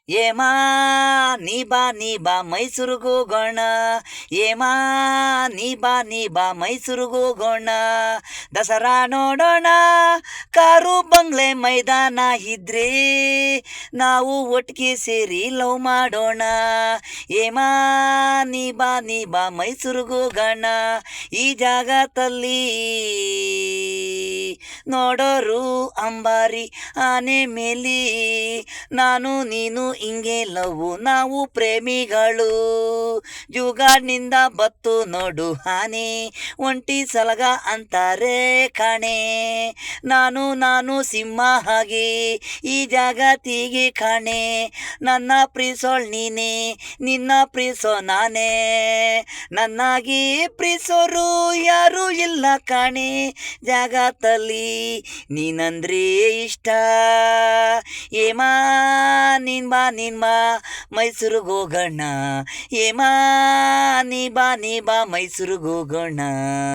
ಏಮಾ ನೀ ಬಾ ಮೈಸೂರಿಗೋಗೋಣ. ಏಮಾ ನೀ ಬಾ ಮೈಸೂರಿಗೋಗೋಣ. ದಸರಾ ನೋಡೋಣ, ಕಾರು ಬಂಗ್ಲೆ ಮೈದಾನ ಇದ್ರೆ ನಾವು ಒಟ್ಟಿಗೆ ಸೇರಿ ಲವ್ ಮಾಡೋಣ. ಏಮಾ ನೀ ಬಾ ಮೈಸೂರಿಗೋಗೋಣ. ಈ ಜಾಗದಲ್ಲಿ ನೋಡೋರು ಅಂಬಾರಿ ಆನೆ ಮೇಲಿ, ನಾನು ನೀನು ಹಿಂಗೆ ಲವ್, ನಾವು ಪ್ರೇಮಿಗಳು. ಜುಗಾಡ್ನಿಂದ ಬತ್ತು ನೋಡು ಆನೆ, ಒಂಟಿ ಸಲಗ ಅಂತಾರೆ ಕಾಣೆ. ನಾನು ಸಿಂಹ ಹಾಗೆ ಈ ಜಾಗತಿಗೆ ಕಾಣೆ. ನನ್ನ ಪ್ರೀಸೋಳ್ ನೀನೆ, ನಿನ್ನ ಪ್ರೀಸೋ ನಾನೇ. ನನ್ನಾಗಿ ಪ್ರೀಸೋರು ಯಾರು ಇಲ್ಲ ಕಾಣೆ ಜಾಗದಲ್ಲಿ, ನೀನಂದ್ರೆ ಇಷ್ಟ. ಏಮಾ ನೀನ್ ಬಾ ಮೈಸೂರಿಗೋಗೋಣ. ಏಮಾ ನೀ ಬಾ ಮೈಸೂರಿಗೋಗೋಣ.